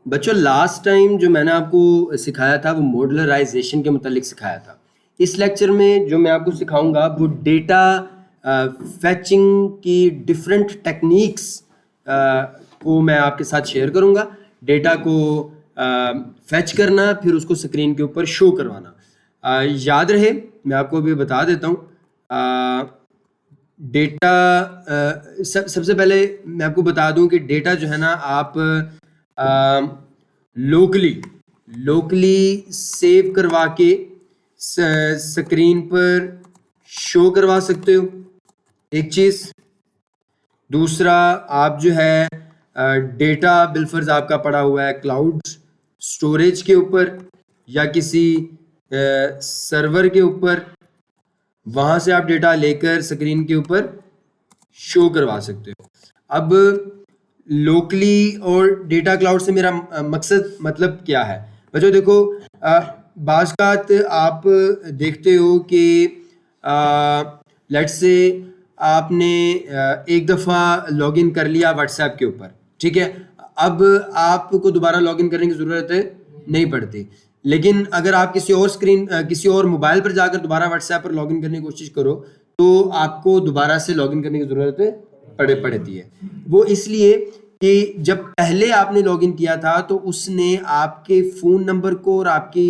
बच्चों last time जो मैंने आपको सिखाया था वो मॉडलराइजेशन के मुतालिक सिखाया था। इस लेक्चर में जो मैं आपको सिखाऊंगा वो डेटा फैचिंग की डिफरेंट टेक्निक्स को मैं आपके साथ शेयर करूंगा। डेटा को फैच करना, फिर उसको स्क्रीन के ऊपर शो करवाना। याद रहे, मैं आपको अभी बता देता हूँ। डेटा सबसे पहले मैं आपको बता दूं कि डेटा जो है ना आप लोकली सेव करवा के स्क्रीन पर शो करवा सकते हो, एक चीज। दूसरा, आप जो है डेटा बिलफर्ज आपका पड़ा हुआ है क्लाउड स्टोरेज के ऊपर या किसी सर्वर के ऊपर, वहां से आप डेटा लेकर स्क्रीन के ऊपर शो करवा सकते हो। अब लोकली और डेटा क्लाउड से मेरा मकसद मतलब क्या है बच्चों? देखो, बाज़ आप देखते हो कि लेट्स से आपने एक दफ़ा लॉगिन कर लिया व्हाट्सएप के ऊपर, ठीक है। अब आपको दोबारा लॉगिन करने की ज़रूरत नहीं पड़ती। लेकिन अगर आप किसी और मोबाइल पर जाकर दोबारा व्हाट्सएप पर लॉगिन करने की कोशिश करो तो आपको दोबारा से लॉगिन करने की ज़रूरत पड़ती है। वो इसलिए कि जब पहले आपने लॉगिन किया था तो उसने आपके फ़ोन नंबर को और आपकी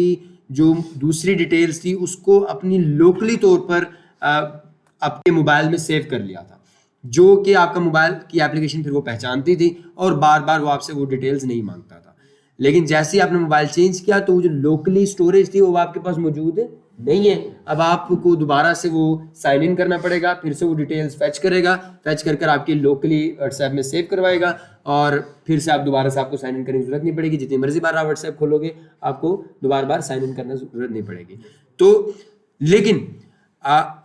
जो दूसरी डिटेल्स थी उसको अपनी लोकली तौर पर आपके मोबाइल में सेव कर लिया था, जो कि आपका मोबाइल की एप्लीकेशन फिर वो पहचानती थी और बार बार वो आपसे वो डिटेल्स नहीं मांगता था। लेकिन जैसे ही आपने मोबाइल चेंज किया तो वो जो लोकली स्टोरेज थी वो आपके पास मौजूद नहीं है। अब आपको दोबारा से वो साइन इन करना पड़ेगा, फिर से वो डिटेल्स फैच करेगा, फैच कर आपकी लोकली व्हाट्सएप में सेव करवाएगा और फिर से आप दोबारा से आपको साइन इन करने की जरूरत नहीं पड़ेगी। जितनी मर्जी बार आप व्हाट्सएप खोलोगे आपको दोबारा बार साइन इन करने की जरूरत नहीं पड़ेगी। तो लेकिन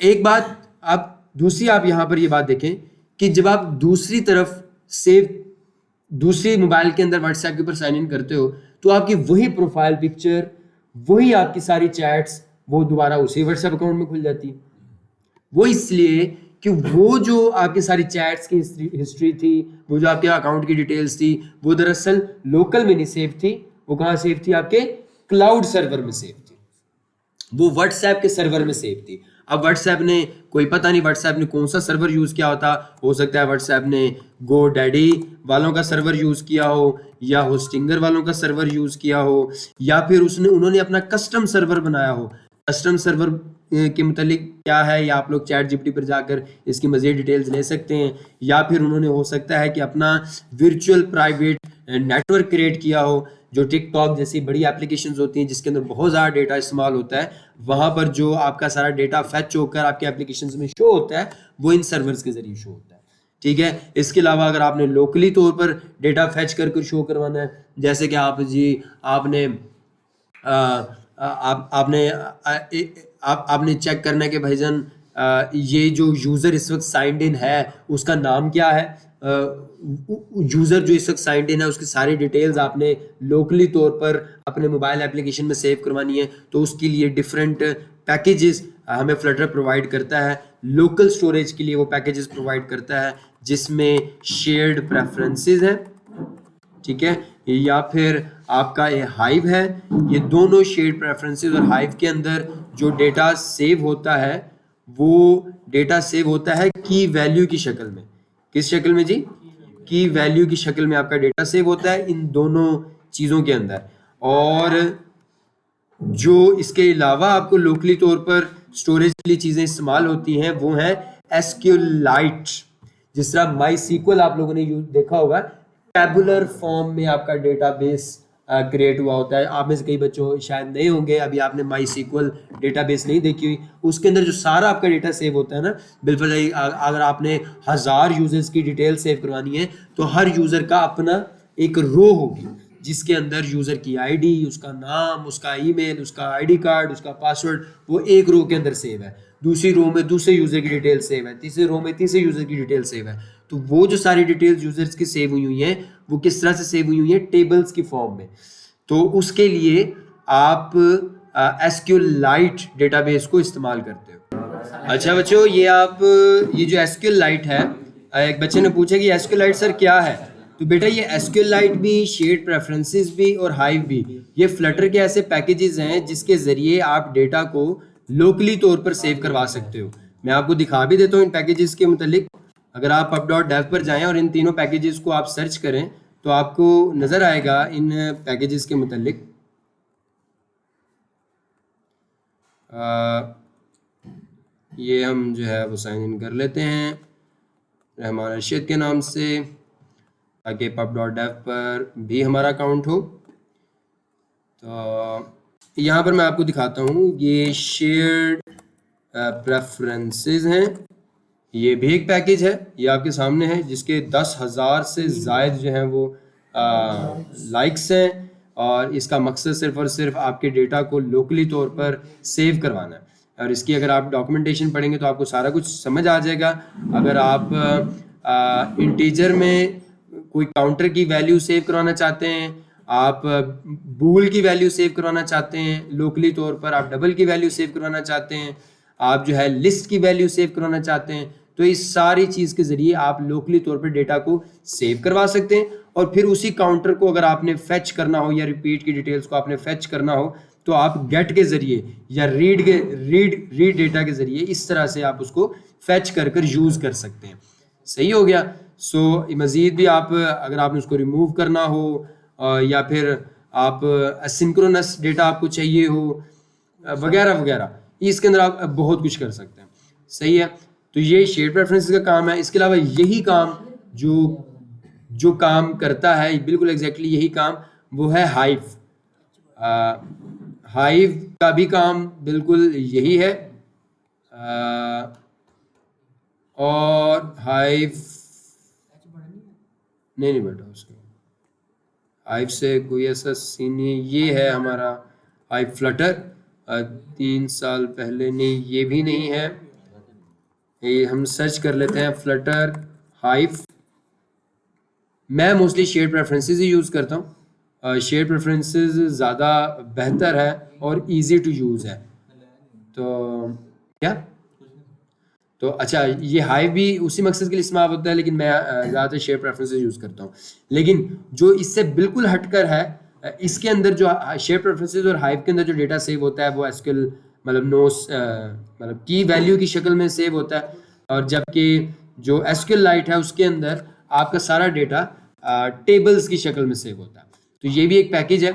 एक बात आप दूसरी आप यहाँ पर ये बात देखें कि जब आप दूसरी तरफ दूसरी मोबाइल के अंदर व्हाट्सएप के ऊपर साइन इन करते हो तो आपकी वही प्रोफाइल पिक्चर, वही आपकी सारी चैट्स वो दोबारा उसी व्हाट्सएप अकाउंट में खुल जाती है। वो इसलिए कि वो जो आपकी सारी चैट्स की हिस्ट्री थी, वो जो आपके अकाउंट की डिटेल्स थी, वो दरअसल लोकल में नहीं सेव थी। वो कहाँ सेव थी? आपके क्लाउड सर्वर में सेव थी, वो व्हाट्सएप के सर्वर में सेव थी। अब व्हाट्सएप ने कोई पता नहीं व्हाट्सएप ने कौन सा सर्वर यूज किया होता। हो सकता है व्हाट्सएप ने गो डैडी वालों का सर्वर यूज किया हो या होस्टिंगर वालों का सर्वर यूज किया हो या फिर उन्होंने अपना कस्टम सर्वर बनाया हो। कस्टम सर्वर के मुतालिक क्या है, या आप लोग चैट जीपीटी पर जाकर इसकी मज़ीद डिटेल्स ले सकते हैं। या फिर उन्होंने हो सकता है कि अपना वर्चुअल प्राइवेट नेटवर्क क्रिएट किया हो, जो टिकटॉक जैसी बड़ी एप्लीकेशंस होती हैं जिसके अंदर बहुत ज़्यादा डेटा इस्तेमाल होता है, वहाँ पर जो आपका सारा डेटा फैच होकर आपके एप्लीकेशंस में शो होता है वो इन सर्वर्स के ज़रिए शो होता है, ठीक है। इसके अलावा अगर आपने लोकली तौर पर डेटा फैच करके शो करवाना है, जैसे कि आपने चेक करना है कि भाईजान ये जो यूज़र इस वक्त साइंड इन है उसका नाम क्या है। यूज़र जो इस वक्त साइंड इन है उसकी सारी डिटेल्स आपने लोकली तौर पर अपने मोबाइल एप्लीकेशन में सेव करवानी है। तो उसके लिए डिफरेंट पैकेजेस हमें फ्लटर प्रोवाइड करता है। लोकल स्टोरेज के लिए वो पैकेजेस प्रोवाइड करता है जिसमें शेयर्ड प्रेफरेंसेस हैं, ठीक है, या फिर आपका ये हाइव है। ये दोनों शेयर्ड प्रेफरेंसेस और हाइव के अंदर जो डेटा सेव होता है वो डेटा सेव होता है की वैल्यू की शक्ल में। किस शक्ल में जी? की वैल्यू की शक्ल में आपका डेटा सेव होता है इन दोनों चीज़ों के अंदर। और जो इसके अलावा आपको लोकली तौर पर स्टोरेज के लिए चीज़ें इस्तेमाल होती हैं वो है एसक्यूएलाइट। जिस तरह माई सीक्वल आप लोगों ने देखा होगा, टैबुलर फॉर्म में आपका डेटाबेस क्रिएट हुआ होता है। आप में से कई बच्चों शायद नहीं होंगे, अभी आपने माई सीक्वल डेटाबेस नहीं देखी हुई। उसके अंदर जो सारा आपका डेटा सेव होता है ना, बिल्कुल अगर आपने 1000 यूजर्स की डिटेल सेव करवानी है तो हर यूज़र का अपना एक रो होगी जिसके अंदर यूज़र की आईडी, उसका नाम, उसका ईमेल, उसका आईडी कार्ड, उसका पासवर्ड वो एक रो के अंदर सेव है। दूसरी रो में दूसरे यूज़र की डिटेल सेव है, तीसरी रो में तीसरे यूज़र की डिटेल सेव है। तो वो जो सारी डिटेल्स यूज़र्स की सेव हुई हैं वो किस तरह से सेव हुई हैं? टेबल्स की फॉर्म में। तो उसके लिए आप एसक्यूएलाइट डेटाबेस को इस्तेमाल करते हो। अच्छा बच्चों, ये जो एसक्यूएलाइट है, एक बच्चे ने पूछा कि एसक्यूएलाइट सर क्या है? तो बेटा ये SQLite भी, शेयर्ड प्रेफरेंसेस भी और हाइव भी, ये फ्लटर के ऐसे पैकेजेस हैं जिसके ज़रिए आप डेटा को लोकली तौर पर सेव करवा सकते हो। मैं आपको दिखा भी देता हूँ इन पैकेजेस के मुतालिक। अगर आप pub.dev पर जाएं और इन तीनों पैकेजेस को आप सर्च करें तो आपको नज़र आएगा इन पैकेजेस के मुतालिक। ये हम जो है वो साइन इन कर लेते हैं रहमान अर्शद के नाम से, ताकि pub.dev पर भी हमारा अकाउंट हो। तो यहाँ पर मैं आपको दिखाता हूँ, ये शेयर्ड प्रेफरेंसेस हैं, ये भी एक पैकेज है, ये आपके सामने है, जिसके 10,000 से ज़ायद जो हैं वो लाइक्स हैं, और इसका मकसद सिर्फ और सिर्फ आपके डेटा को लोकली तौर पर सेव करवाना है। और इसकी अगर आप डॉक्यूमेंटेशन पढ़ेंगे तो आपको सारा कुछ समझ आ जाएगा। अगर आप इंटीजर में कोई काउंटर की वैल्यू सेव करवाना चाहते हैं, आप बूल की वैल्यू सेव करवाना चाहते हैं लोकली तौर पर, आप डबल की वैल्यू सेव करवाना चाहते हैं, आप जो है लिस्ट की वैल्यू सेव करवाना चाहते हैं, तो इस सारी चीज़ के ज़रिए आप लोकली तौर पर डेटा को सेव करवा सकते हैं। और फिर उसी काउंटर को अगर आपने फेच करना हो या रिपीट की डिटेल्स को आपने फेच करना हो तो आप गेट के ज़रिए या रीड डेटा के ज़रिए इस तरह से आप उसको फेच कर यूज़ कर सकते हैं। सही हो गया। सो मज़ीद भी आप अगर आपने उसको रिमूव करना हो या फिर आप एसिंक्रोनस डेटा आपको चाहिए हो वगैरह वगैरह, इसके अंदर आप बहुत कुछ कर सकते हैं। सही है। तो ये शेयर्ड प्रेफरेंसेस का काम है। इसके अलावा यही काम जो काम करता है, बिल्कुल एग्जैक्टली यही काम, वो है हाइव। हाइव का भी काम बिल्कुल यही है। और हाइव नहीं बेटा, उसका हाइव से कोई ऐसा सीन नहीं। ये है हमारा हाइव फ्लटर, 3 साल पहले, नहीं ये भी नहीं है। ये हम सर्च कर लेते हैं फ्लटर हाइव। मैं मोस्टली शेयर्ड प्रेफरेंसेस ही यूज़ करता हूँ। शेयर्ड प्रेफरेंसेस ज़्यादा बेहतर है और इजी टू यूज़ है। तो क्या तो अच्छा, ये हाइव भी उसी मकसद के लिए इस्तेमाल होता है, लेकिन मैं ज़्यादातर शेयर प्रेफरेंसेस यूज़ करता हूँ। लेकिन जो इससे बिल्कुल हटकर है, इसके अंदर जो शेयर प्रेफरेंसेस और हाइव के अंदर जो डेटा सेव होता है वो एसक्यूएल मतलब की वैल्यू की शक्ल में सेव होता है, और जबकि जो SQLite है उसके अंदर आपका सारा डेटा टेबल्स की शक्ल में सेव होता है। तो ये भी एक पैकेज है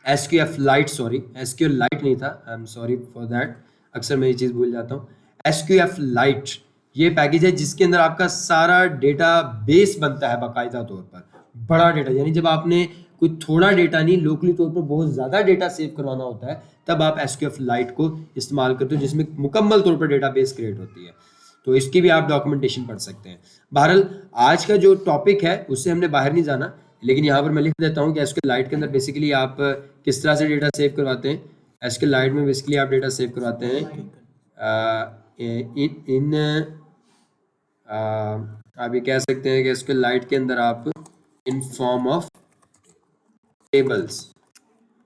SQLite, सॉरी SQLite नहीं था, I am sorry for that, अक्सर मैं ये चीज़ भूल जाता हूँ। SQLite ये पैकेज है जिसके अंदर आपका सारा डेटा बेस बनता है बाकायदा तौर पर, बड़ा डेटा, यानी जब आपने कोई थोड़ा डेटा नहीं, लोकली तौर पर बहुत ज़्यादा डेटा सेव करवाना होता है, तब आप SQLite को इस्तेमाल करते हो, जिसमें मुकम्मल तौर पर डेटा बेस क्रिएट होती है। तो इसकी भी आप डॉक्यूमेंटेशन पढ़ सकते हैं। बहरहाल आज का जो टॉपिक है उससे हमने बाहर नहीं जाना, लेकिन यहाँ पर मैं लिख देता हूँ कि SQLite के अंदर बेसिकली आप किस तरह से डेटा सेव करवाते हैं। SQLite में बेसिकली आप डेटा सेव करवाते हैं आप ये कह सकते हैं कि SQLite के अंदर आप इन फॉर्म ऑफ टेबल्स,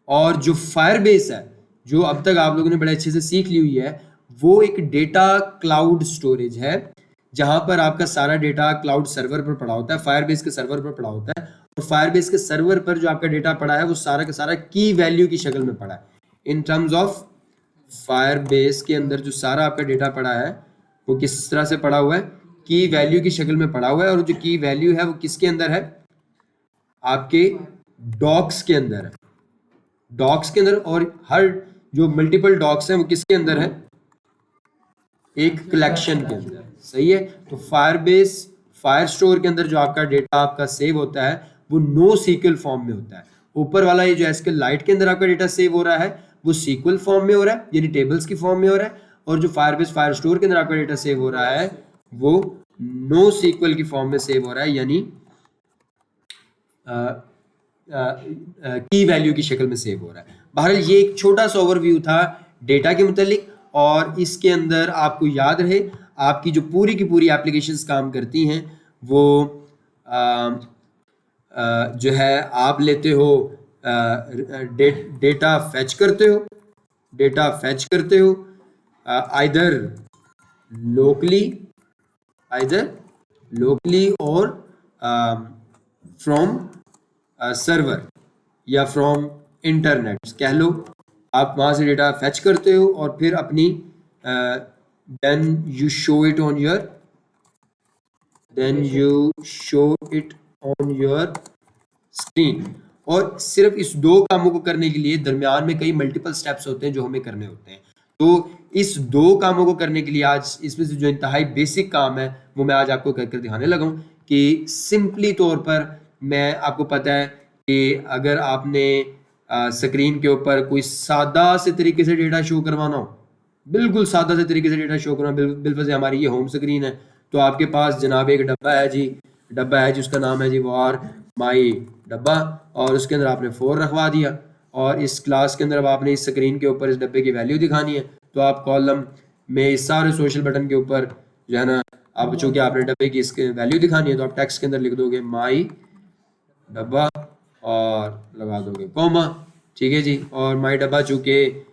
और जो फायरबेस है, जो अब तक आप लोगों ने बड़े अच्छे से सीख ली हुई है, वो एक डेटा क्लाउड स्टोरेज है जहां पर आपका सारा डेटा क्लाउड सर्वर पर पड़ा होता है, फायरबेस के सर्वर पर पड़ा होता है, और फायरबेस के सर्वर पर जो आपका डेटा पड़ा है वो सारा का सारा की वैल्यू की शक्ल में पड़ा है। इन टर्म्स ऑफ फायरबेस के अंदर जो सारा आपका डेटा पड़ा है वो किस तरह से पड़ा हुआ है, की वैल्यू की शक्ल में पड़ा हुआ है, और जो की वैल्यू है वो किसके अंदर है, आपके डॉक्स के अंदर है, डॉक्स के अंदर। और हर जो मल्टीपल डॉक्स हैं वो किसके अंदर है, एक कलेक्शन के अंदर। सही है। तो फायरबेस फायर स्टोर के अंदर जो आपका डेटा आपका सेव होता है वो नो सीक्वल फॉर्म में होता है। ऊपर वाला ये जो SQLite के अंदर आपका डेटा सेव हो रहा है वो सीक्वल फॉर्म में हो रहा है, यानी टेबल्स की फॉर्म में हो रहा है, और जो फायरबेस फायर स्टोर के अंदर आपका डेटा सेव हो रहा है वो नो सीक्वल की फॉर्म में सेव हो रहा है, यानी की वैल्यू की शक्ल में सेव हो रहा है। बहरहाल ये एक छोटा सा ओवरव्यू था डेटा के मुतालिक, और इसके अंदर आपको याद रहे आपकी जो पूरी की पूरी एप्लीकेशंस काम करती हैं वो जो है आप लेते हो डेटा फैच करते हो आइदर लोकली और फ्रॉम सर्वर या फ्रॉम इंटरनेट कह लो, आप वहाँ से डेटा फैच करते हो और फिर अपनी then you show it on your screen. और सिर्फ इस दो कामों को करने के लिए दरमियान में कई मल्टीपल स्टेप्स होते हैं जो हमें करने होते हैं। तो इस दो कामों को करने के लिए आज इसमें से जो इंतहाई बेसिक काम है वो मैं आज आपको कर दिखाने लगा हूँ कि सिंपली तौर पर मैं आपको पता है कि अगर आपने स्क्रीन के ऊपर कोई सादा से तरीके से डेटा शो करवाना हो, बिल्कुल सादा से तरीके से डेटा शो करना, बिल्कुल से हमारी ये होम स्क्रीन है, तो आपके पास जनाब एक डब्बा है जी, उसका नाम है जी वार माई डब्बा, और उसके अंदर आपने 4 रखवा दिया और इस क्लास के अंदर अब आपने इस स्क्रीन के ऊपर इस डब्बे की वैल्यू दिखानी है। तो आप कॉलम में इस सारे सोशल बटन के ऊपर जो है ना, आप चूँकि आपने डब्बे की इसके वैल्यू दिखानी है तो आप टेक्स्ट के अंदर लिख दोगे माई डब्बा और लगा दोगे कॉमा, ठीक है जी। और माई डब्बा चूँकि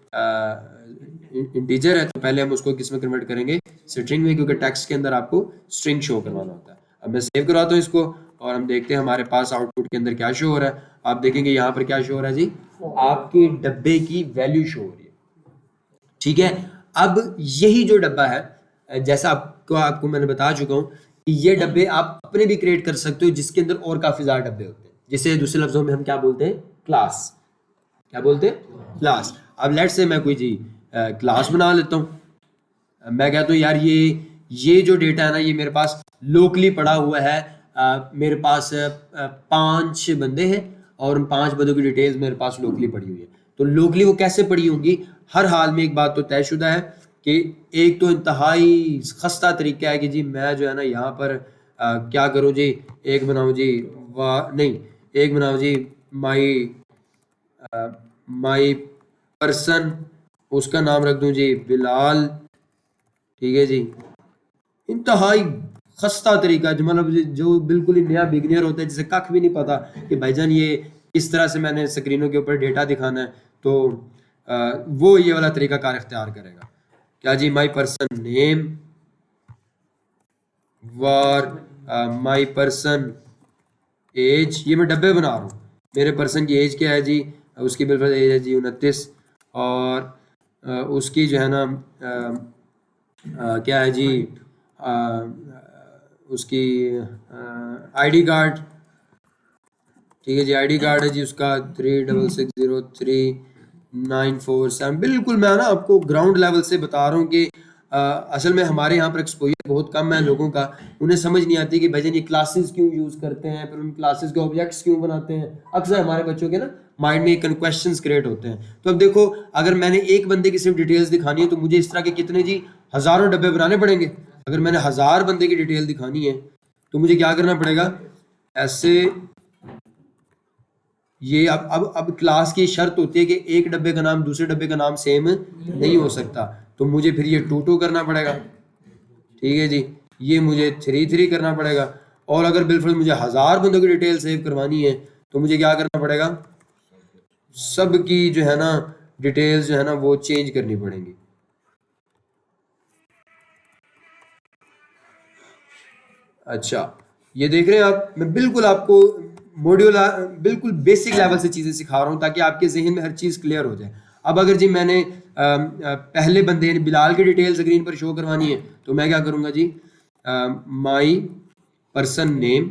इंटीजर है तो पहले हम उसको किस में कन्वर्ट करेंगे, स्ट्रिंग में, क्योंकि टेक्स्ट के अंदर आपको स्ट्रिंग शो करवाना होता है। अब मैं सेव करवाता हूँ इसको और हम देखते हैं हमारे पास आउटपुट के अंदर क्या शो हो रहा है। आप देखेंगे यहाँ पर क्या शो हो रहा है जी, आपके डब्बे की वैल्यू शो हो रही है, ठीक है। अब यही जो डब्बा है, जैसा आपको मैंने बता चुका हूँ कि ये डब्बे आप अपने भी क्रिएट कर सकते हो जिसके अंदर और काफी ज्यादा डब्बे होते हैं, जिसे दूसरे लफ्जों में हम क्या बोलते हैं, क्लास। क्या बोलते हैं, क्लास। अब लेट्स से मैं कोई जी क्लास बना लेता हूँ। मैं कहता हूँ यार ये जो डेटा है ना, ये मेरे पास लोकली पड़ा हुआ है। मेरे पास 5 बंदे हैं और उन 5 बंदों की डिटेल्स मेरे पास लोकली पड़ी हुई है। तो लोकली वो कैसे पड़ी होंगी, हर हाल में एक बात तो तयशुदा है कि एक तो इंतहाई खस्ता तरीका है कि जी मैं जो है ना यहाँ पर क्या करूँ जी, एक बनाऊँ जी एक बनाऊँ जी माई पर्सन, उसका नाम रख दूं जी बिलाल, ठीक है जी। इंतहाई खस्ता तरीका, जो मतलब जो बिल्कुल ही नया बिगनियर होता है जिसे कख भी नहीं पता कि भाईजान ये किस तरह से मैंने स्क्रीनों के ऊपर डेटा दिखाना है, तो वो ये वाला तरीका कार इख्तियार करेगा। क्या जी, माई पर्सन नेम वार माई पर्सन एज, ये मैं डब्बे बना रहा हूँ। मेरे पर्सन की एज क्या है जी, उसकी बिल्कुल एज है जी 29, और उसकी जो है ना क्या है जी, उसकी आईडी कार्ड, ठीक है जी, आईडी कार्ड है जी उसका 36603947। बिल्कुल मैं ना आपको ग्राउंड लेवल से बता रहा हूँ कि असल में हमारे यहाँ पर एक्सपोजर बहुत कम है लोगों का, उन्हें समझ नहीं आती कि भाईजान ये क्लासेस क्यों यूज़ करते हैं, फिर उन क्लासेस के ऑब्जेक्ट्स क्यों बनाते हैं। अक्सर हमारे बच्चों के ना माइंड में क्वेश्चंस क्रिएट होते हैं। तो अब देखो, अगर मैंने एक बंदे की सिर्फ डिटेल्स दिखानी है तो मुझे इस तरह के कितने जी हज़ारों डब्बे बनाने पड़ेंगे। अगर मैंने 1000 बंदे की डिटेल दिखानी है तो मुझे क्या करना पड़ेगा, ऐसे ये अब क्लास की शर्त होती है कि एक डब्बे का नाम दूसरे डब्बे का नाम सेम नहीं हो सकता, तो मुझे फिर ये 2 2 करना पड़ेगा, ठीक है जी। ये मुझे 3 3 करना पड़ेगा। और अगर बिल्कुल मुझे 1000 बंदों की डिटेल सेव करवानी है तो मुझे क्या करना पड़ेगा, सबकी जो है ना डिटेल्स जो है ना वो चेंज करनी पड़ेंगी। अच्छा, ये देख रहे हैं आप, मैं बिल्कुल आपको मॉड्यूलर बिल्कुल बेसिक लेवल से चीज़ें सिखा रहा हूँ ताकि आपके जहन में हर चीज़ क्लियर हो जाए। अब अगर जी मैंने पहले बंदे बिलाल की डिटेल स्क्रीन पर शो करवानी है तो मैं क्या करूँगा जी, माई पर्सन नेम,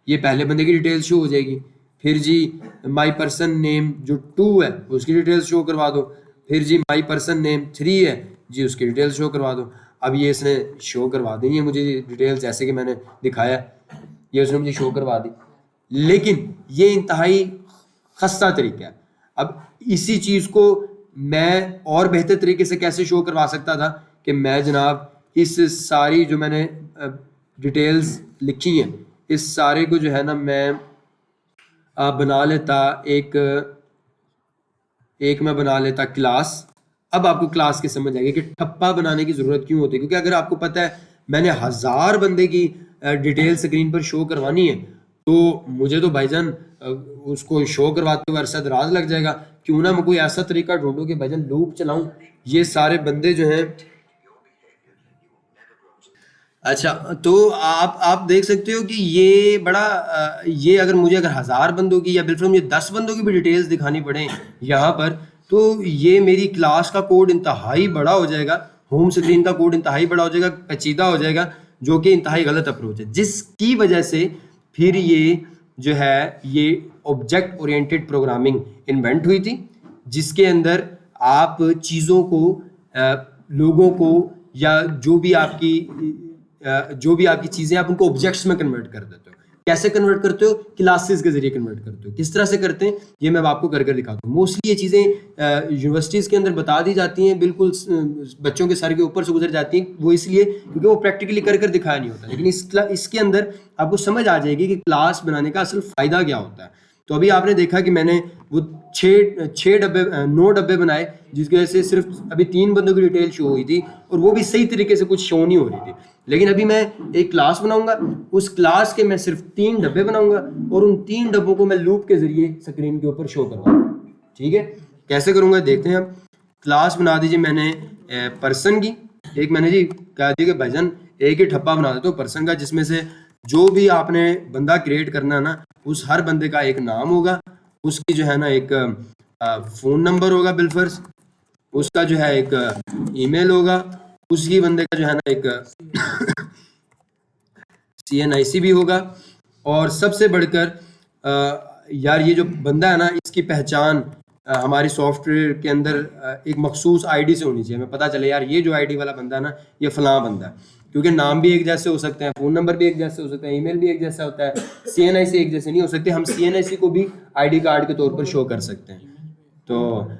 ये पहले बंदे की डिटेल शो हो जाएगी। फिर जी माई पर्सन नेम जो 2 है उसकी डिटेल्स शो करवा दो। फिर जी माई पर्सन नेम 3 है जी, उसकी डिटेल्स शो करवा दो। अब ये इसने शो करवा दी है मुझे डिटेल्स, जैसे कि मैंने दिखाया ये उसने मुझे शो करवा दी, लेकिन ये इंतहाई खस्ता तरीका है। अब इसी चीज़ को मैं और बेहतर तरीके से कैसे शो करवा सकता था कि मैं जनाब इस सारी जो मैंने डिटेल्स लिखी हैं इस सारे को जो है ना मैं बना लेता मैं बना लेता क्लास। अब आपको क्लास की समझ आएगी कि ठप्पा बनाने की ज़रूरत क्यों होती है, क्योंकि अगर आपको पता है मैंने 1000 बंदे की डिटेल स्क्रीन पर शो करवानी है तो मुझे तो भाईजान उसको शो करवाते हुए अरसा दराज लग जाएगा। क्यों ना मैं कोई ऐसा तरीका ढूंढूं कि भाईजान लूप चलाऊं, ये सारे बंदे जो हैं अच्छा, तो आप देख सकते हो कि ये बड़ा ये अगर मुझे अगर 1000 बंदों की या बिल्कुल मुझे 10 बंदों की भी डिटेल्स दिखानी पड़े यहाँ पर, तो ये मेरी क्लास का कोड इंतहाई बड़ा हो जाएगा, होम स्क्रीन का कोड इंतहाई बड़ा हो जाएगा, पेचीदा हो जाएगा, जो कि इंतहाई गलत अप्रोच है, जिसकी वजह से फिर ये जो है ये ऑब्जेक्ट ओरिएंटेड प्रोग्रामिंग इन्वेंट हुई थी, जिसके अंदर आप चीज़ों को लोगों को या जो भी आपकी चीज़ें आप उनको ऑब्जेक्ट्स में कन्वर्ट कर देते हो। कैसे कन्वर्ट करते हो? क्लासेस के जरिए कन्वर्ट करते हो। किस तरह से करते हैं ये मैं आपको कर कर दिखाता हूँ। मोस्टली ये चीज़ें यूनिवर्सिटीज़ के अंदर बता दी जाती हैं, बिल्कुल बच्चों के सर के ऊपर से गुजर जाती हैं, वो इसलिए क्योंकि वो प्रैक्टिकली कर कर दिखाया नहीं होता। लेकिन इसके अंदर आपको समझ आ जाएगी कि क्लास बनाने का असल फ़ायदा क्या होता है। तो अभी आपने देखा कि मैंने वो 9 डब्बे बनाए, जिसकी वजह से सिर्फ अभी 3 बंदों की डिटेल शो हुई थी, और वो भी सही तरीके से कुछ शो नहीं हो रही थी। लेकिन अभी मैं एक क्लास बनाऊंगा, उस क्लास के मैं सिर्फ 3 डब्बे बनाऊंगा, और उन 3 डब्बों को मैं लूप के जरिए स्क्रीन के ऊपर शो करूंगा। ठीक है, कैसे करूंगा देखते हैं। अब क्लास बना दीजिए मैंने पर्सन की, एक मैंने जी कहा दिया कि भाईजान एक ही ठप्पा बना देते हो पर्सन का, जिसमें से जो भी आपने बंदा क्रिएट करना है ना, उस हर बंदे का एक नाम होगा, उसकी जो है ना एक फ़ोन नंबर होगा बिलफर्ज, उसका जो है एक ईमेल होगा, उसी बंदे का जो है ना एक CNIC भी होगा, और सबसे बढ़कर यार ये जो बंदा है ना, इसकी पहचान हमारी सॉफ्टवेयर के अंदर एक मखसूस आईडी से होनी चाहिए। हमें पता चले यार ये जो आईडी वाला बंदा है ना, ये फलां बंदा है, क्योंकि नाम भी एक जैसे हो सकते हैं, फ़ोन नंबर भी एक जैसे हो सकता है, ईमेल भी एक जैसा होता है, CNIC एक जैसे नहीं हो सकते। हम CNIC को भी आईडी कार्ड के तौर पर शो कर सकते हैं। तो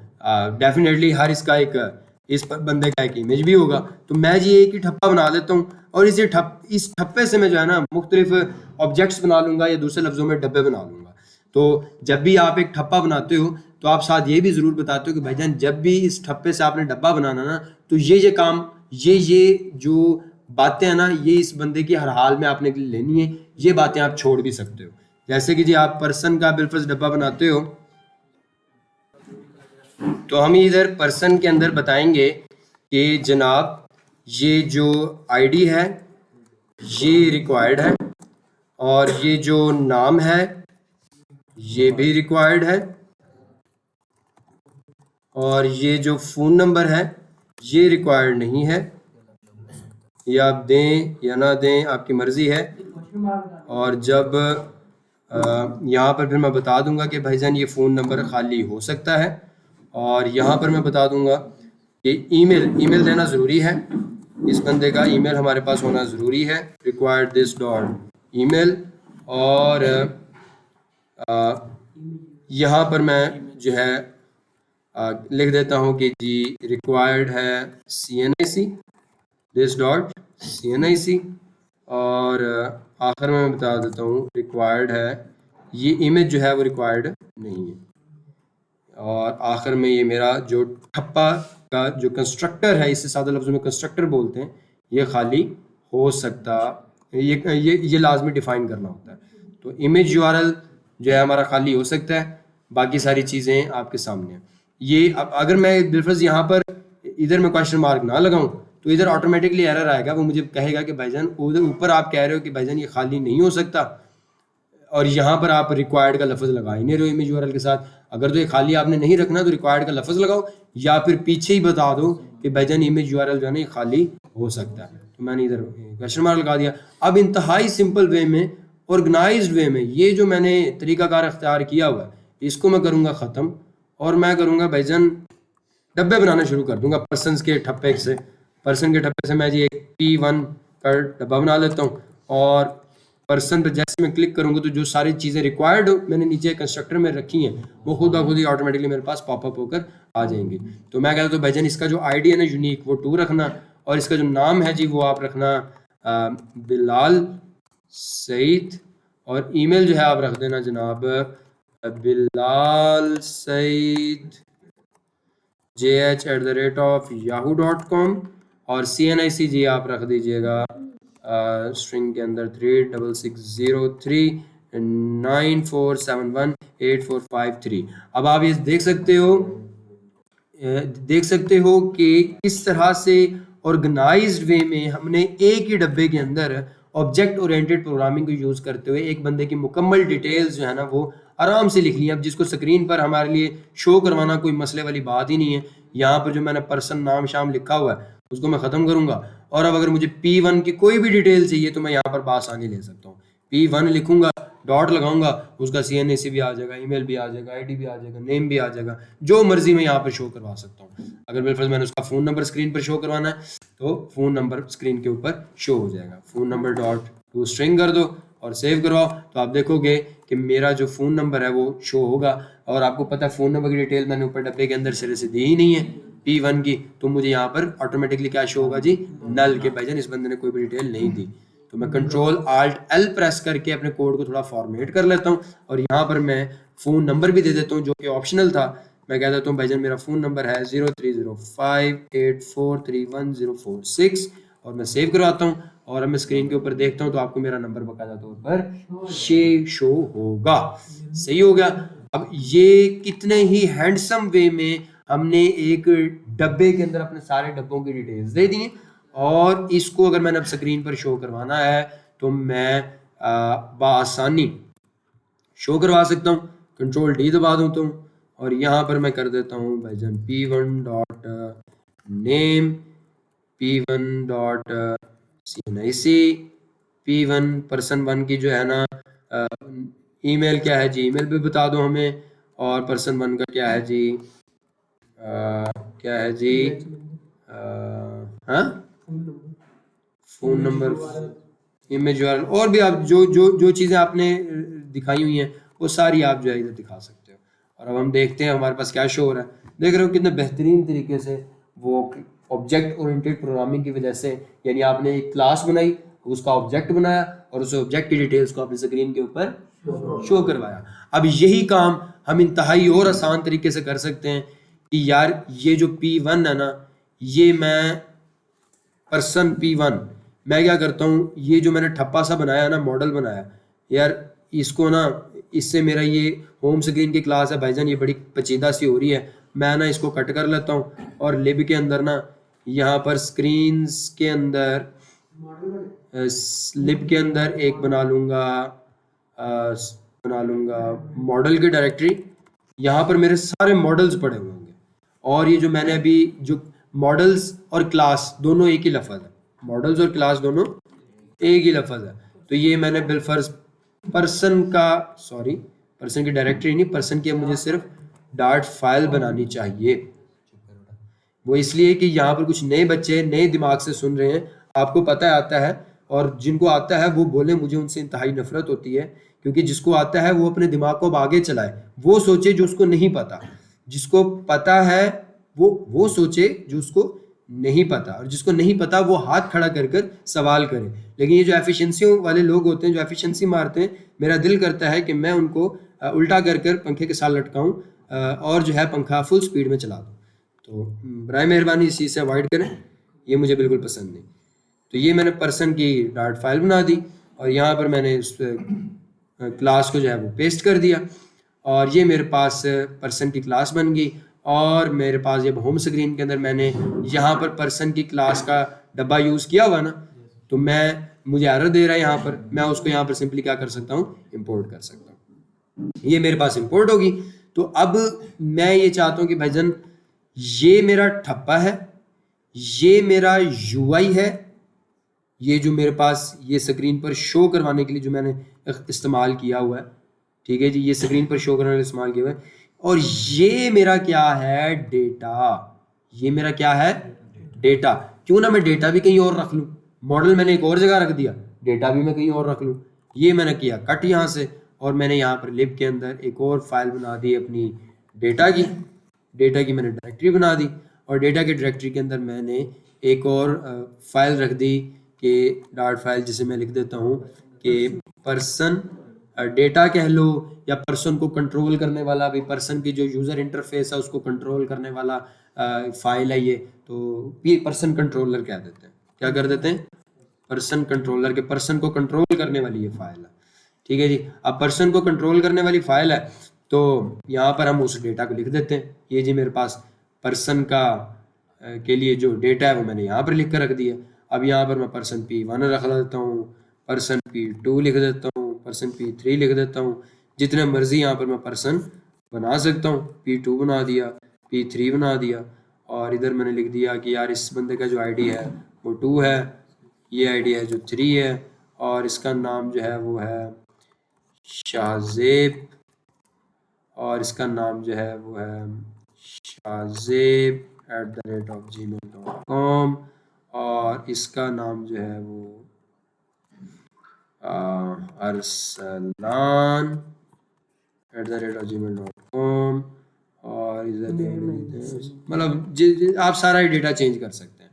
डेफिनेटली हर इसका एक इस बंदे का एक इमेज भी होगा। तो मैं जी एक ही ठप्पा बना देता हूँ, और इस ठप्पे से मैं जो है ना मुख्तलिफ ऑब्जेक्ट्स बना लूँगा, या दूसरे लफ्ज़ों में डब्बे बना लूँगा। तो जब भी आप एक ठप्पा बनाते हो, तो आप साथ ये भी ज़रूर बताते हो कि भाईजान जब भी इस ठप्पे से आपने डब्बा बनाना ना, तो ये काम ये जो बातें हैं ना, ये इस बंदे की हर हाल में आपने लेनी है, ये बातें आप छोड़ भी सकते हो। जैसे कि जी आप पर्सन का बिलफर्ज डब्बा बनाते हो, तो हम इधर पर्सन के अंदर बताएंगे कि जनाब ये जो आईडी है ये रिक्वायर्ड है, और ये जो नाम है ये भी रिक्वायर्ड है, और ये जो फ़ोन नंबर है ये रिक्वायर्ड नहीं है, ये आप दें या ना दें आपकी मर्ज़ी है। और जब यहाँ पर फिर मैं बता दूंगा कि भाईजान ये फ़ोन नंबर खाली हो सकता है, और यहाँ पर मैं बता दूंगा कि ईमेल देना ज़रूरी है, इस बंदे का ईमेल हमारे पास होना ज़रूरी है, रिक्वायर्ड दिस डॉट ईमेल। और यहाँ पर मैं जो है लिख देता हूँ कि जी रिक्वायर्ड है CNIC दिस डॉट CNIC, और आखिर में मैं बता देता हूँ रिक्वायर्ड है, ये इमेज जो है वो रिक्वायर्ड नहीं है। और आखिर में ये मेरा जो ठप्पा का जो कंस्ट्रक्टर है, इसे सादा लफ्ज़ों में कंस्ट्रक्टर बोलते हैं, ये खाली हो सकता, ये लाजमी डिफ़ाइन करना होता है। तो इमेज URL जो है हमारा खाली हो सकता है, बाकी सारी चीज़ें आपके सामने हैं। ये अब अगर मैं बिलफर्ज यहाँ पर इधर मैं क्वेश्चन मार्क ना लगाऊं, तो इधर ऑटोमेटिकली एरर आएगा, वो मुझे कहेगा कि भाईजान उधर ऊपर आप कह रहे हो कि भाईजान ये खाली नहीं हो सकता, और यहाँ पर आप रिक्वायर्ड का लफ्ज़ लगा ही नहीं रहे हो इमेज URL के साथ। अगर तो ये खाली आपने नहीं रखना तो रिक्वायर्ड का लफ्ज़ लगाओ, या फिर पीछे ही बता दो कि भाईजान इमेज URL जो है ना ये खाली हो सकता है। तो मैंने इधर क्वेश्चन मार्क लगा दिया। अब इंतहाई सिंपल वे में, ऑर्गेनाइज्ड वे में, ये जो मैंने तरीकाकार अख्तियार किया हुआ है, इसको मैं करूँगा ख़त्म, और मैं करूँगा भाईजान डब्बे बनाना शुरू कर दूंगा पर्सन के ठप्पे से। पर्सन के ठप्पे से मैं जी एक P1 का डब्बा बना लेता हूँ, और पर्सन पर जैसे मैं क्लिक करूँगा तो जो सारी चीज़ें रिक्वायर्ड मैंने नीचे कंस्ट्रक्टर में रखी हैं, वो खुद ब खुद ही ऑटोमेटिकली मेरे पास पॉपअप होकर आ जाएंगी। तो मैं कहता हूँ भाईजान इसका जो ID है ना यूनिक, वो 2 रखना, और इसका जो नाम है जी वो आप रखना बिलाल सईद, और ईमेल जो है आप रख देना जनाब बिलाल सईद JH@yahoo.com, और CNIC जी आप रख दीजिएगा स्ट्रिंग के अंदर 360396471845 अब आप ये देख सकते हो कि किस तरह से ऑर्गेनाइज्ड वे में हमने एक ही डब्बे के अंदर ऑब्जेक्ट ओरिएंटेड प्रोग्रामिंग को यूज़ करते हुए एक बंदे की मुकम्मल डिटेल्स जो है ना वो आराम से लिख ली। अब जिसको स्क्रीन पर हमारे लिए शो करवाना कोई मसले वाली बात ही नहीं है। यहाँ पर जो मैंने पर्सन नाम शाम लिखा हुआ है उसको मैं ख़त्म करूँगा, और अब अगर मुझे P1 की कोई भी डिटेल चाहिए तो मैं यहाँ पर बासानी ले सकता हूँ। P1 लिखूंगा, डॉट लगाऊंगा, उसका CNAC भी आ जाएगा, ईमेल भी आ जाएगा, ID भी आ जाएगा, नेम भी आ जाएगा, जो मर्जी मैं यहाँ पर शो करवा सकता हूँ। अगर बिल्कुल मैंने उसका फ़ोन नंबर स्क्रीन पर शो करवाना है तो फ़ोन नंबर स्क्रीन के ऊपर शो हो जाएगा। Phone number dot to string कर दो और सेव करवाओ, तो आप देखोगे कि मेरा जो फ़ोन नंबर है वो शो होगा। और आपको पता है फ़ोन नंबर की डिटेल मैंने ऊपर डब्बे के अंदर सिरे से दी ही नहीं है P1 की, तो मुझे यहाँ पर ऑटोमेटिकली क्या शो होगा जी, नल, के भाईजान इस बंदे ने कोई भी डिटेल नहीं दी। तो मैं Ctrl+Alt+L प्रेस करके अपने कोड को थोड़ा फॉर्मेट कर लेता हूँ और यहाँ पर मैं फ़ोन नंबर भी दे देता हूँ जो कि ऑप्शनल था। मैं कह देता हूँ भाईजान मेरा फ़ोन नंबर है 0305843146 और मैं सेव करवाता हूँ और अब मैं स्क्रीन के ऊपर देखता हूँ तो आपको मेरा नंबर बकायदा तौर पर शो होगा। सही हो गया। अब ये कितने ही हैंडसम वे में हमने एक डब्बे के अंदर अपने सारे डब्बों की डिटेल्स दे दी, और इसको अगर मैंने अब स्क्रीन पर शो करवाना है तो मैं बआसानी शो करवा सकता हूँ। Ctrl+D दबा देता हूँ और यहाँ पर मैं कर देता हूँ भाईजान P1 dot name, P1 dot CNIC, P1 person 1 की जो है ना ईमेल क्या है जी, ईमेल भी बता दो हमें, और पर्सन 1 का क्या है जी, क्या है जी, हाँ फ़ोन नंबर, इमेज URL, और भी आप जो जो जो चीज़ें आपने दिखाई हुई हैं वो सारी आप जो है इधर दिखा सकते हो। और अब हम देखते हैं हमारे पास क्या शो हो रहा है। देख रहे हो कितने बेहतरीन तरीके से वो ऑब्जेक्ट ओरिएंटेड प्रोग्रामिंग की वजह से, यानी आपने एक क्लास बनाई, उसका ऑब्जेक्ट बनाया और उस ऑब्जेक्ट की डिटेल्स को अपने स्क्रीन के ऊपर शो करवाया। अब यही काम हम इंतहाई और आसान तरीके से कर सकते हैं कि यार ये जो P1 है ना, ये मैं पर्सन P1 मैं क्या करता हूँ, ये जो मैंने ठप्पा सा बनाया ना, मॉडल बनाया यार, इसको ना, इससे मेरा ये होम स्क्रीन की क्लास है भाईजान, ये बड़ी पेचीदा सी हो रही है, मैं ना इसको कट कर लेता हूँ और लिब के अंदर ना, यहाँ पर स्क्रीन्स के अंदर लिब के अंदर एक बना लूँगा मॉडल की डायरेक्टरी। यहाँ पर मेरे सारे मॉडल्स पड़े हुए होंगे, और ये जो मैंने अभी जो मॉडल्स और क्लास दोनों एक ही लफ्ज़ है, मॉडल्स और क्लास दोनों एक ही लफ्ज़ है, तो ये मैंने बिलफर्ज पर्सन की डायरेक्टरी नहीं, पर्सन की मुझे सिर्फ डाट फाइल बनानी चाहिए। वो इसलिए कि यहाँ पर कुछ नए बच्चे नए दिमाग से सुन रहे हैं, आपको पता है आता है, और जिनको आता है वो बोले मुझे उनसे इंतहाई नफरत होती है, क्योंकि जिसको आता है वो अपने दिमाग को अब आगे चलाए, वो सोचे जो उसको नहीं पता, जिसको पता है वो सोचे जो उसको नहीं पता, और जिसको नहीं पता वो हाथ खड़ा कर कर सवाल करे। लेकिन ये जो एफिशिएंसी वाले लोग होते हैं, जो एफिशिएंसी मारते हैं, मेरा दिल करता है कि मैं उनको उल्टा कर कर पंखे के साथ लटकाऊं और जो है पंखा फुल स्पीड में चला दूं। तो बराए मेहरबानी इस चीज़ से अवॉइड करें, ये मुझे बिल्कुल पसंद नहीं। तो ये मैंने पर्सन की डाट फाइल बना दी और यहाँ पर मैंने उस क्लास को जो है वो पेस्ट कर दिया, और ये मेरे पास पर्सन की क्लास बन गई। और मेरे पास ये होम स्क्रीन के अंदर मैंने यहाँ पर पर्सन की क्लास का डब्बा यूज़ किया हुआ ना, तो मुझे एरर दे रहा है यहाँ पर, मैं उसको यहाँ पर सिंपली क्या कर सकता हूँ, इंपोर्ट कर सकता हूँ। ये मेरे पास इंपोर्ट होगी। तो अब मैं ये चाहता हूँ कि भाईजान ये मेरा ठप्पा है, ये मेरा UI है, ये जो मेरे पास ये स्क्रीन पर शो करवाने के लिए जो मैंने इस्तेमाल किया हुआ है, ठीक है जी, ये स्क्रीन पर शो करने के लिए इस्तेमाल किया हुआ है, और ये मेरा क्या है, डेटा। ये मेरा क्या है, डेटा। क्यों ना मैं डेटा भी कहीं और रख लूँ, मॉडल मैंने एक और जगह रख दिया, डेटा भी मैं कहीं और रख लूँ। ये मैंने किया कट यहाँ से, और मैंने यहाँ पर लिब के अंदर एक और फाइल बना दी अपनी डेटा की मैंने डायरेक्टरी बना दी, और डेटा की डायरेक्टरी के अंदर मैंने एक और फाइल रख दी कि डाट फाइल, जिसे मैं लिख देता हूँ कि पर्सन डेटा कह लो, या पर्सन को कंट्रोल करने वाला, भी पर्सन की जो यूज़र इंटरफेस है उसको कंट्रोल करने वाला फाइल है ये, तो ये पर्सन कंट्रोलर कह देते हैं, क्या कर देते हैं, पर्सन कंट्रोलर, के पर्सन को कंट्रोल करने वाली ये फाइल है। ठीक है जी। अब पर्सन को कंट्रोल करने वाली फाइल है, तो यहाँ पर हम उस डेटा को लिख देते हैं। ये जी मेरे पास पर्सन का के लिए जो डेटा है वो मैंने यहाँ पर लिख कर रख दिया। अब यहाँ पर मैं पर्सन P1 रख देता हूँ, पर्सन P2 लिख देता हूँ, पर्सन P3 लिख देता हूँ। जितने मर्जी यहाँ पर मैं पर्सन बना सकता हूँ। P2 बना दिया, P3 बना दिया, और इधर मैंने लिख दिया कि यार इस बंदे का जो आईडी है वो 2 है, ये आईडी है जो 3 है, और इसका नाम जो है वो है शाहजेब, और इसका नाम जो है वो है shazeeb@gmail.com, और इसका नाम जो है वो अरसलान@gmail.com, और इधर मतलब आप सारा ही डेटा चेंज कर सकते हैं।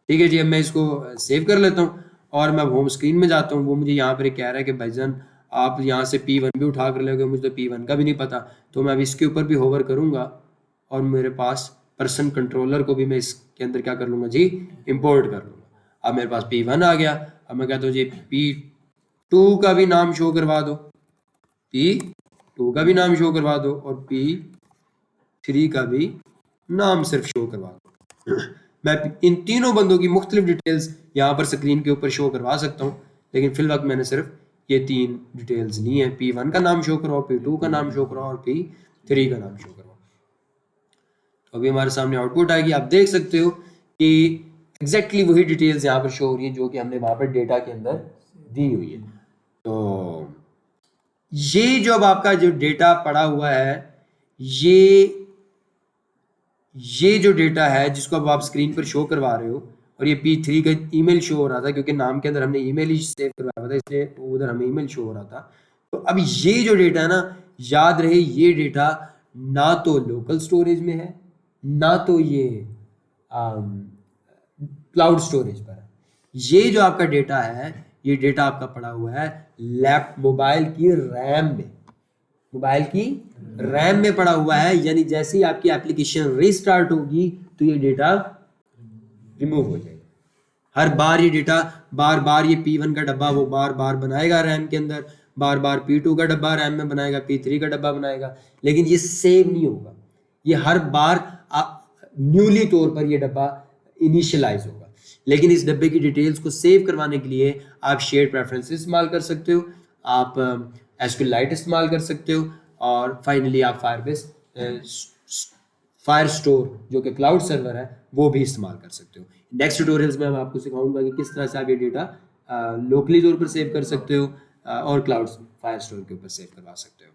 ठीक है जी, अब मैं इसको सेव कर लेता हूँ और मैं होम स्क्रीन में जाता हूँ। वो मुझे यहाँ पर कह रहा है कि भाईजान आप यहाँ से P1 भी उठा कर लोगे, मुझे तो P1 का भी नहीं पता। तो मैं अब इसके ऊपर भी होवर करूँगा और मेरे पास पर्सन कंट्रोलर को भी मैं इसके अंदर क्या कर लूँगा जी, इंपोर्ट कर लूँगा। अब मेरे पास P1 आ गया। अब मैं कहता हूँ जी P2 का भी नाम शो करवा दो, P2 का भी नाम शो करवा दो, और P3 का भी नाम सिर्फ शो करवा दो। मैं इन तीनों बंदों की मुख्तलिफ डिटेल्स यहाँ पर स्क्रीन के ऊपर शो करवा सकता हूँ, लेकिन फिल वक्त मैंने सिर्फ ये 3 डिटेल्स ली हैं। P1 का नाम शो कराओ, P2 का नाम शो कराओ, और P3 का नाम शो कराओ। तो अभी हमारे सामने आउटपुट आएगी। आप देख सकते हो कि एग्जैक्टली वही डिटेल्स यहाँ पर शो हो रही हैं जो कि हमने वहाँ पर डेटा के अंदर दी हुई है। तो ये जो अब आपका जो डेटा पड़ा हुआ है, ये जो डेटा है जिसको अब आप स्क्रीन पर शो करवा रहे हो, और ये P3 का ईमेल शो हो रहा था क्योंकि नाम के अंदर हमने ईमेल ही सेव करवाया था, इसलिए उधर हमें ईमेल शो हो रहा था। तो अब ये जो डेटा है ना, याद रहे ये डेटा ना तो लोकल स्टोरेज में है, ना तो ये क्लाउड स्टोरेज पर है। ये जो आपका डेटा है, ये डेटा आपका पड़ा हुआ है मोबाइल की रैम में पड़ा हुआ है। यानी जैसे ही आपकी एप्लीकेशन रीस्टार्ट होगी तो ये डेटा रिमूव हो जाएगा। हर बार ये डेटा बार ये P1 का डब्बा वो बार बनाएगा रैम के अंदर, बार P2 का डब्बा रैम में बनाएगा, P3 का डब्बा बनाएगा, लेकिन ये सेव नहीं होगा। ये हर बार न्यूली तौर पर ये डब्बा इनिशियलाइज होगा। लेकिन इस डब्बे की डिटेल्स को सेव करवाने के लिए आप शेयर्ड प्रेफरेंस इस्तेमाल कर सकते हो, आप SQLite इस्तेमाल कर सकते हो, और फाइनली आप फायरस्टोर जो कि क्लाउड सर्वर है वो भी इस्तेमाल कर सकते हो। नेक्स्ट ट्यूटोरियल्स में मैं आपको सिखाऊंगा कि किस तरह से आप ये डेटा लोकली तौर पर सेव कर सकते हो और क्लाउड फायरस्टोर के ऊपर सेव करवा सकते हो।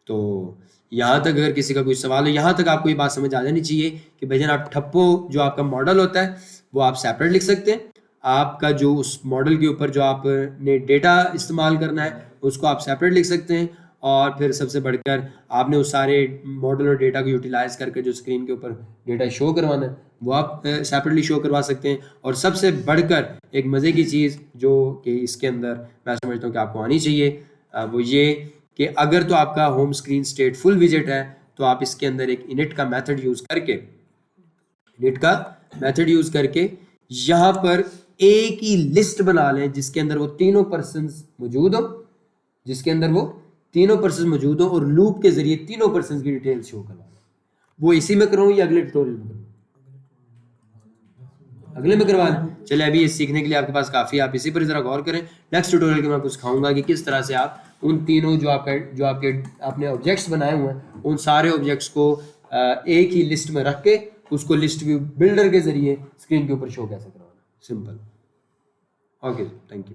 तो यहाँ तक अगर किसी का कोई सवाल है, यहाँ तक आपको ये बात समझ आ जानी चाहिए कि भाईजान आप ठप्पो जो आपका मॉडल होता है वो आप सेपरेट लिख सकते हैं। आपका जो उस मॉडल के ऊपर जो आपने डेटा इस्तेमाल करना है उसको आप सेपरेट लिख सकते हैं, और फिर सबसे बढ़कर आपने उस सारे मॉडल और डेटा को यूटिलाइज करके जो स्क्रीन के ऊपर डेटा शो करवाना है वो आप सेपरेटली शो करवा सकते हैं। और सबसे बढ़कर एक मज़े की चीज़ जो कि इसके अंदर मैं समझता हूँ कि आपको आनी चाहिए वो ये कि अगर तो आपका home screen state full visit है तो आप इसके अंदर एक इनिट का मेथड यूज़ करके यहाँ पर एक ही लिस्ट बना लें जिसके अंदर वो तीनों पर्सन्स मौजूद हो, और लूप के जरिए तीनों पर्सन्स की डिटेल्स शो करवा। वो इसी में कराऊं या अगले ट्यूटोरियल में कराऊं? अगले में करवा लें। चले, अभी ये सीखने के लिए आपके पास काफ़ी, आप इसी पर ज़रा गौर करें। नेक्स्ट ट्यूटोरियल के मैं आपको सिखाऊंगा कि किस तरह से आप उन तीनों जो आपने ऑब्जेक्ट्स बनाए हुए हैं उन सारे ऑब्जेक्ट्स को एक ही लिस्ट में रख के उसको लिस्ट व्यू बिल्डर के जरिए स्क्रीन के ऊपर शो कैसे करवाना। सिंपल। Okay, thank you.